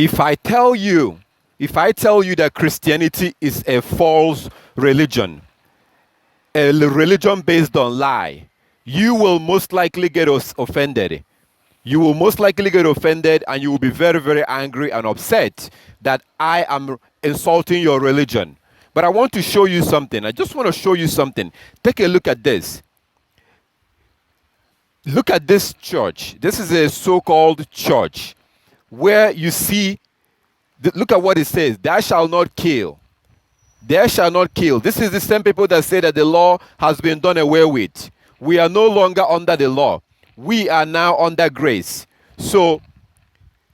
If I tell you, if I tell you that Christianity is a false religion, a religion based on lie, you will most likely get offended. You will most likely get offended and you will be very, very angry and upset that I am insulting your religion. But I want to show you something. I just want to show you something. Take a look at this. Look at this church. This is a so-called church where you see, look at what it says, thou shalt not kill. Thou shalt not kill. This is the same people that say that the law has been done away with. We are no longer under the law. We are now under grace. So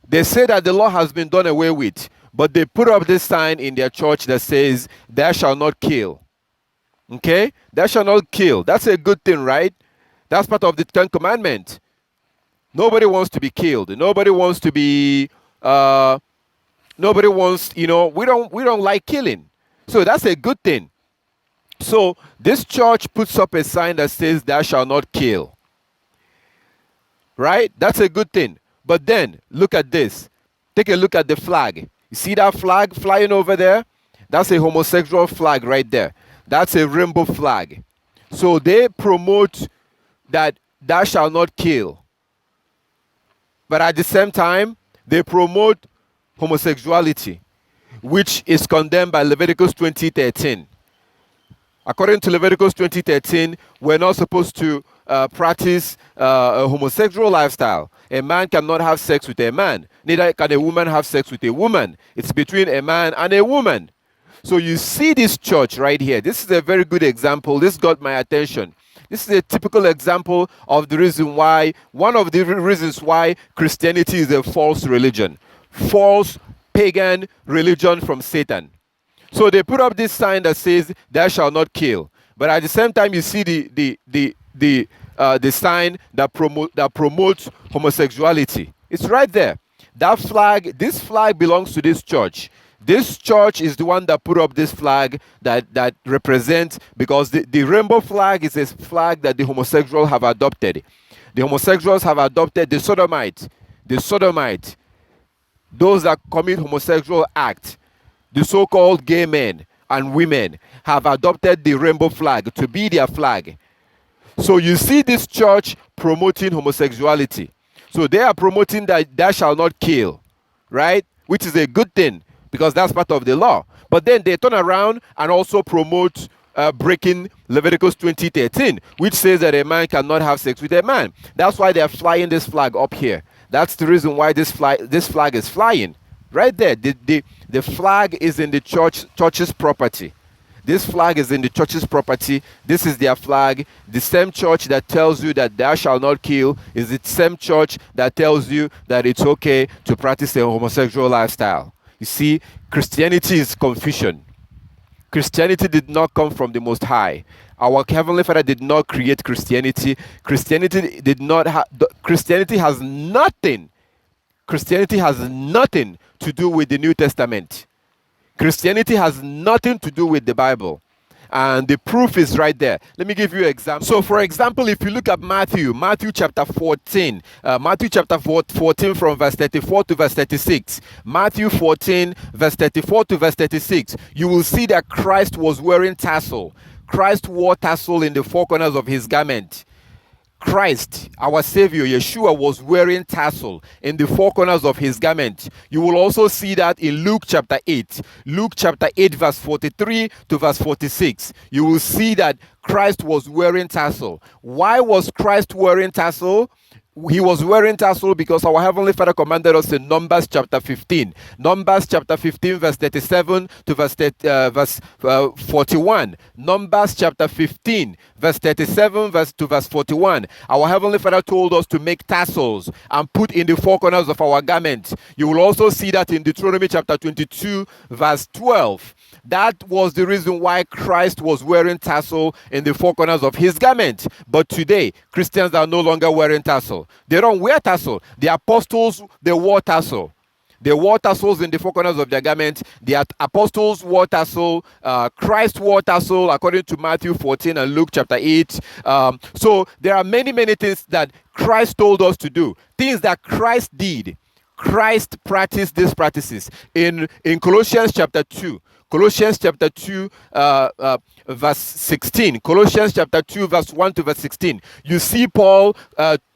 they say that the law has been done away with, but they put up this sign in their church that says, thou shalt not kill. Okay? Thou shalt not kill. That's a good thing, right? That's part of the Ten Commandments. Nobody wants to be killed. Nobody wants to be, nobody wants, we don't like killing. So that's a good thing. So this church puts up a sign that says, thou shalt not kill. Right? That's a good thing. But then, look at this. Take a look at the flag. You see that flag flying over there? That's a homosexual flag right there. That's a rainbow flag. So they promote that thou shalt not kill. But at the same time, they promote homosexuality, which is condemned by Leviticus 20:13. According to Leviticus 20:13, we're not supposed to practice a homosexual lifestyle. A man cannot have sex with a man. Neither can a woman have sex with a woman. It's between a man and a woman. So you see this church right here. This is a very good example. This got my attention. This is a typical example of the reason why, one of the reasons why Christianity is a false religion. False pagan religion from Satan. So they put up this sign that says, thou shalt not kill. But at the same time, you see the sign that promotes homosexuality. It's right there. That flag, this flag belongs to this church. This church is the one that put up this flag that represents, because the rainbow flag is a flag that the homosexuals have adopted. The homosexuals have adopted the sodomite, those that commit homosexual acts, the so-called gay men and women have adopted the rainbow flag to be their flag. So you see this church promoting homosexuality. So they are promoting that thou shalt not kill, right? Which is a good thing, because that's part of the law. But then they turn around and also promote breaking Leviticus 20:13, which says that a man cannot have sex with a man. That's why they're flying this flag up here. That's the reason why this flag is flying. Right there, the flag is in the church's property. This flag is in the church's property. This is their flag. The same church that tells you that thou shalt not kill is the same church that tells you that it's okay to practice a homosexual lifestyle. You see, Christianity is confusion. Christianity did not come from the Most High. Our Heavenly Father did not create Christianity. Christianity has nothing to do with the New Testament. Christianity has nothing to do with the Bible. And the proof is right there. Let me give you an example. So, for example, if you look at Matthew chapter 14, Matthew chapter 14 from verse 34 to verse 36. Matthew 14, verse 34 to verse 36. You will see that Christ was wearing tassel. Christ wore tassel in the four corners of his garment. Christ, our Savior, Yeshua, was wearing tassel in the four corners of his garment. You will also see that in Luke chapter 8. Luke chapter 8 verse 43 to verse 46. You will see that Christ was wearing tassel. Why was Christ wearing tassel? He was wearing tassel because our Heavenly Father commanded us in Numbers chapter 15. Numbers chapter 15 verse 37 to verse 41. Numbers chapter 15 verse 37 to verse 41. Our Heavenly Father told us to make tassels and put in the four corners of our garments. You will also see that in Deuteronomy chapter 22 verse 12. That was the reason why Christ was wearing tassel in the four corners of his garment. But today, Christians are no longer wearing tassel. They don't wear tassel. The apostles, they wore tassel. They wore tassels in the four corners of their garment. The apostles wore tassel. Christ wore tassel according to Matthew 14 and Luke chapter 8. So there are many, many things that Christ told us to do. Things that Christ did. Christ practiced these practices. In Colossians chapter 2, Colossians chapter 2, verse 16. Colossians chapter 2, verse 1 to verse 16. You see Paul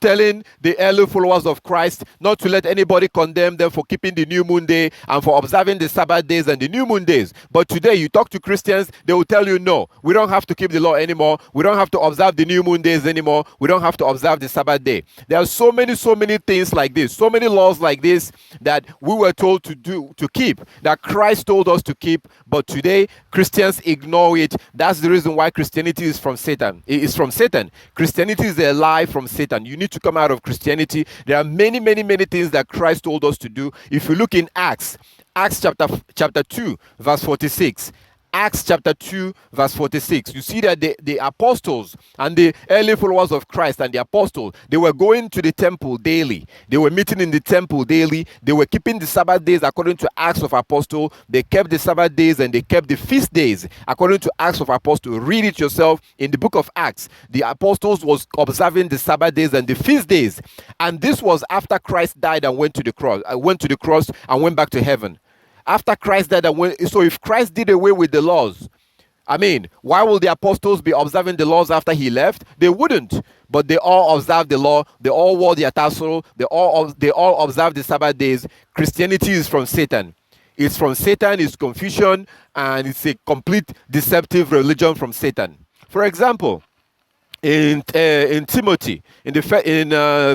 telling the early followers of Christ not to let anybody condemn them for keeping the new moon day and for observing the Sabbath days and the new moon days. But today you talk to Christians, they will tell you, no, we don't have to keep the law anymore. We don't have to observe the new moon days anymore. We don't have to observe the Sabbath day. There are so many things like this, so many laws like this that we were told to keep, that Christ told us to keep. But today, Christians ignore it. That's the reason why Christianity is from Satan. It is from Satan. Christianity is a lie from Satan. You need to come out of Christianity. There are many things that Christ told us to do. If you look in Acts chapter 2, verse 46. Acts chapter 2, verse 46. You see that the apostles and the early followers of Christ and the apostles, they were going to the temple daily. They were meeting in the temple daily. They were keeping the Sabbath days according to Acts of Apostles. They kept the Sabbath days and they kept the feast days according to Acts of Apostles. Read it yourself in the book of Acts. The apostles was observing the Sabbath days and the feast days. And this was after Christ died and went to the cross and went back to heaven. After Christ died, so if Christ did away with the laws, I mean, why will the apostles be observing the laws after he left? They wouldn't. But they all observed the law. They all wore their tassel. They all observed the Sabbath days. Christianity is from Satan. It's from Satan. It's confusion, and it's a complete deceptive religion from Satan. For example, in Timothy, in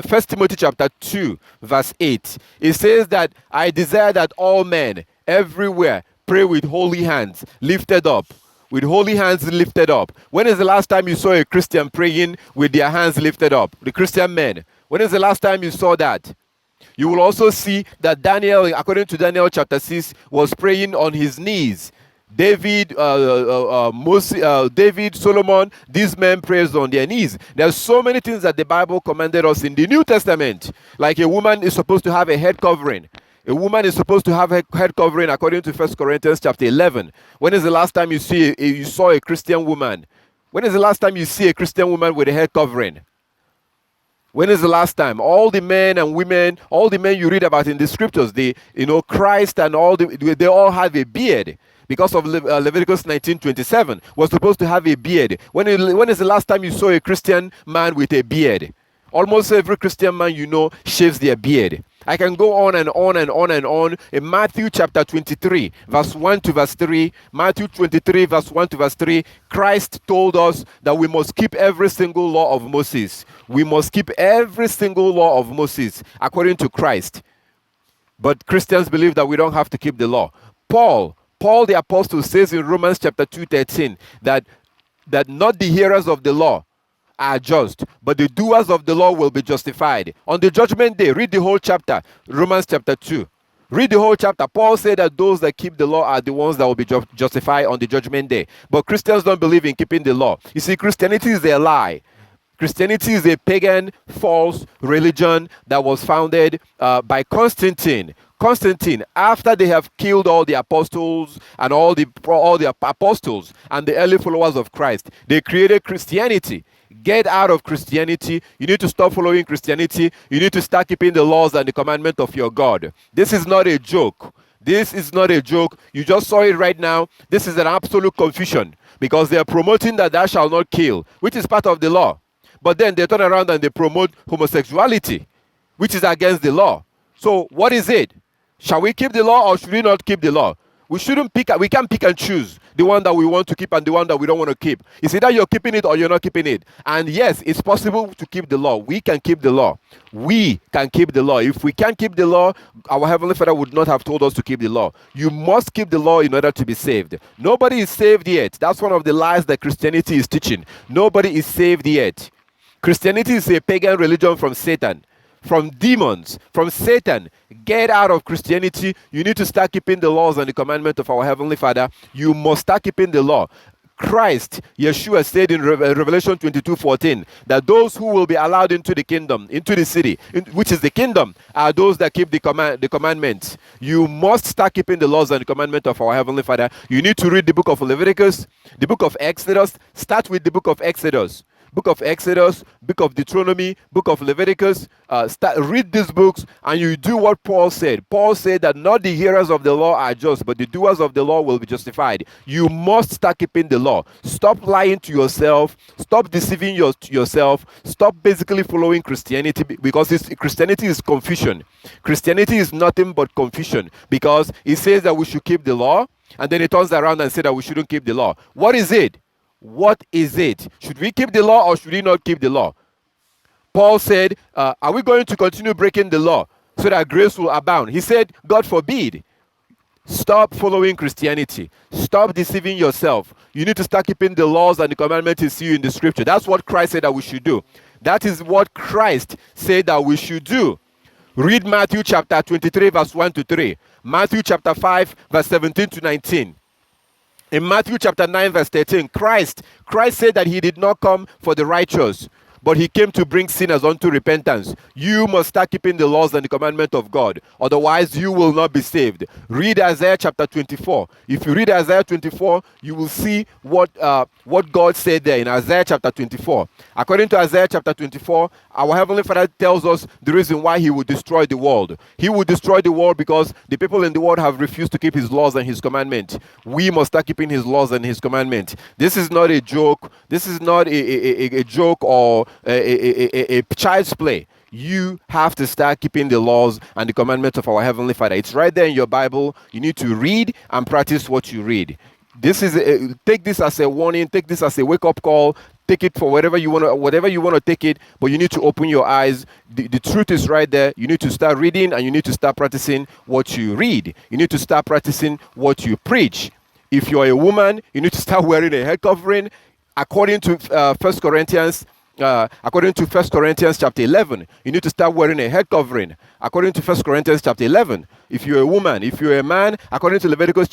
First Timothy chapter 2, verse 8, it says that I desire that all men everywhere pray with holy hands lifted up. With holy hands lifted up. When is the last time you saw a Christian praying with their hands lifted up? The Christian men. When is the last time you saw that? You will also see that Daniel, according to Daniel chapter 6, was praying on his knees. David, Solomon, these men praised on their knees. There are so many things that the Bible commanded us in the New Testament. Like a woman is supposed to have a head covering. A woman is supposed to have a head covering according to 1 Corinthians chapter 11. When is the last time you saw a Christian woman? When is the last time you see a Christian woman with a head covering? When is the last time? All the men and women, all the men you read about in the scriptures, Christ and they all have a beard. Because of Leviticus 19:27, was supposed to have a beard. When is the last time you saw a Christian man with a beard? Almost every Christian man you know shaves their beard. I can go on and on and on and on. In Matthew chapter 23, verse 1 to verse 3, Matthew 23, verse 1 to verse 3, Christ told us that we must keep every single law of Moses. We must keep every single law of Moses according to Christ. But Christians believe that we don't have to keep the law. Paul the apostle says in Romans chapter 2:13 that not the hearers of the law are just, but the doers of the law will be justified. On the judgment day, read the whole chapter, Romans chapter 2. Read the whole chapter. Paul said that those that keep the law are the ones that will be justified on the judgment day. But Christians don't believe in keeping the law. You see, Christianity is a lie. Christianity is a pagan, false religion that was founded by Constantine. Constantine, after they have killed all the apostles and all the apostles and the early followers of Christ, they created Christianity. Get out of Christianity. You need to stop following Christianity. You need to start keeping the laws and the commandment of your God. This is not a joke. This is not a joke. You just saw it right now. This is an absolute confusion because they are promoting that thou shalt not kill, which is part of the law. But then they turn around and they promote homosexuality, which is against the law. So what is it? Shall we keep the law or should we not keep the law? We can't pick and choose the one that we want to keep and the one that we don't want to keep. It's either you're keeping it or you're not keeping it. And yes, it's possible to keep the law. We can keep the law. We can keep the law. If we can't keep the law, our Heavenly Father would not have told us to keep the law. You must keep the law in order to be saved. Nobody is saved yet. That's one of the lies that Christianity is teaching. Nobody is saved yet. Christianity is a pagan religion from Satan. From demons, from Satan. Get out of Christianity. You need to start keeping the laws and the commandment of our Heavenly Father. You must start keeping the law. Christ, Yeshua said in Revelation 22:14 that those who will be allowed into the kingdom, into the city, which is the kingdom, are those that keep the commandments. You must start keeping the laws and the commandment of our Heavenly Father. You need to read the book of Leviticus, the book of Exodus. Start with the book of Exodus. book of Exodus, book of Deuteronomy, book of Leviticus. Read these books and you do what Paul said. Paul said that not the hearers of the law are just, but the doers of the law will be justified. You must start keeping the law. Stop lying to yourself. Stop deceiving yourself. Stop basically following Christianity, because Christianity is confusion. Christianity is nothing but confusion, because it says that we should keep the law, and then it turns around and says that we shouldn't keep the law. What is it? What is it? Should we keep the law or should we not keep the law? Paul said, are we going to continue breaking the law so that grace will abound? He said, God forbid. Stop following Christianity. Stop deceiving yourself. You need to start keeping the laws and the commandments you see in the scripture. That's what Christ said that we should do. That is what Christ said that we should do. Read Matthew chapter 23, verse 1 to 3. Matthew chapter 5, verse 17 to 19. In Matthew chapter 9, verse 13, Christ said that he did not come for the righteous, but he came to bring sinners unto repentance. You must start keeping the laws and the commandment of God. Otherwise, you will not be saved. Read Isaiah chapter 24. If you read Isaiah 24, you will see what God said there in Isaiah chapter 24. According to Isaiah chapter 24, our Heavenly Father tells us the reason why he will destroy the world. He will destroy the world because the people in the world have refused to keep his laws and his commandments. We must start keeping his laws and his commandments. This is not a joke. This is not a joke or a child's play. You have to start keeping the laws and the commandments of our Heavenly Father. It's right there in your Bible. You need to read and practice what you read. Take this as a warning. Take this as a wake-up call. Take it for whatever you want to take it, but you need to open your eyes. The truth is right there. You need to start reading and you need to start practicing what you read. You need to start practicing what you preach. If you're a woman, you need to start wearing a head covering. According to 1 Corinthians chapter 11, you need to start wearing a head covering. According to 1 Corinthians chapter 11, if you're a woman, if you're a man, according to Leviticus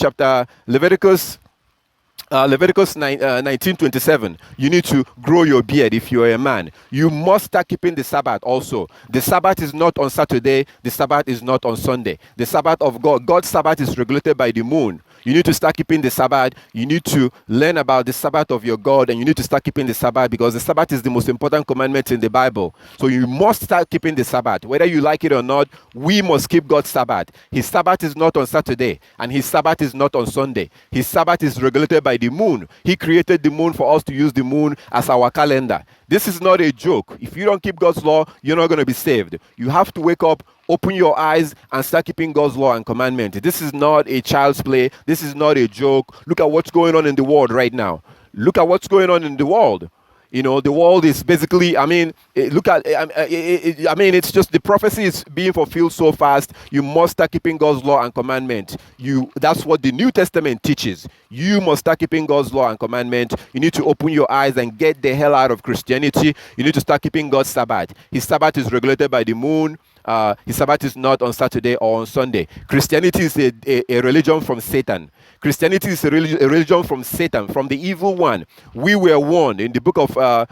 19:27, you need to grow your beard if you're a man. You must start keeping the Sabbath also. The Sabbath is not on Saturday. The Sabbath is not on Sunday. The Sabbath of God, God's Sabbath is regulated by the moon. You need to start keeping the Sabbath. You need to learn about the Sabbath of your God, and you need to start keeping the Sabbath because the Sabbath is the most important commandment in the Bible. So you must start keeping the Sabbath. Whether you like it or not, we must keep God's Sabbath. His Sabbath is not on Saturday, and his Sabbath is not on Sunday. His Sabbath is regulated by the moon. He created the moon for us to use the moon as our calendar. This is not a joke. If you don't keep God's law, you're not going to be saved. You have to wake up, open your eyes, and start keeping God's law and commandment. This is not a child's play. This is not a joke. Look at what's going on in the world right now. Look at what's going on in the world. You know, the world is basically, it's just the prophecy is being fulfilled so fast. You must start keeping God's law and commandment. That's what the New Testament teaches. You must start keeping God's law and commandment. You need to open your eyes and get the hell out of Christianity. You need to start keeping God's Sabbath. His Sabbath is regulated by the moon. His Sabbath is not on Saturday or on Sunday. Christianity is a religion from Satan. Christianity is a religion from Satan, from the evil one. We were warned in the book of 1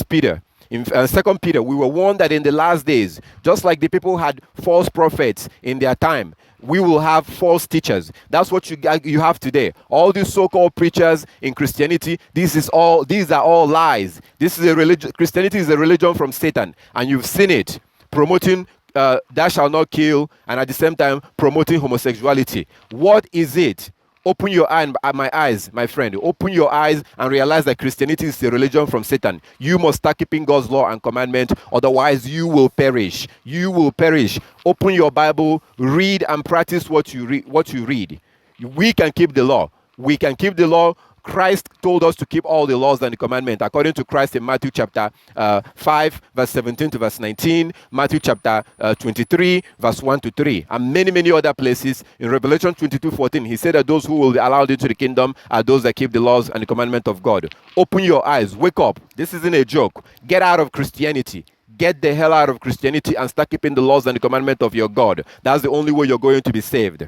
Peter. In 2 Peter, we were warned that in the last days, just like the people had false prophets in their time, we will have false teachers. That's what you have today. All these so-called preachers in Christianity, these are all lies. This is a religion. Christianity is a religion from Satan, and you've seen it promoting thou shalt not kill, and at the same time promoting homosexuality. What is it? Open your eyes, my friend. Open your eyes and realize that Christianity is a religion from Satan. You must start keeping God's law and commandment, otherwise you will perish. You will perish. Open your Bible, read and practice what you read. We can keep the law. We can keep the law. Christ told us to keep all the laws and the commandments, according to Christ in Matthew chapter 5, verse 17 to verse 19, Matthew chapter 23, verse 1 to 3, and many, many other places. In Revelation 22:14, he said that those who will be allowed into the kingdom are those that keep the laws and the commandment of God. Open your eyes, wake up. This isn't a joke. Get out of Christianity. Get the hell out of Christianity and start keeping the laws and the commandment of your God. That's the only way you're going to be saved.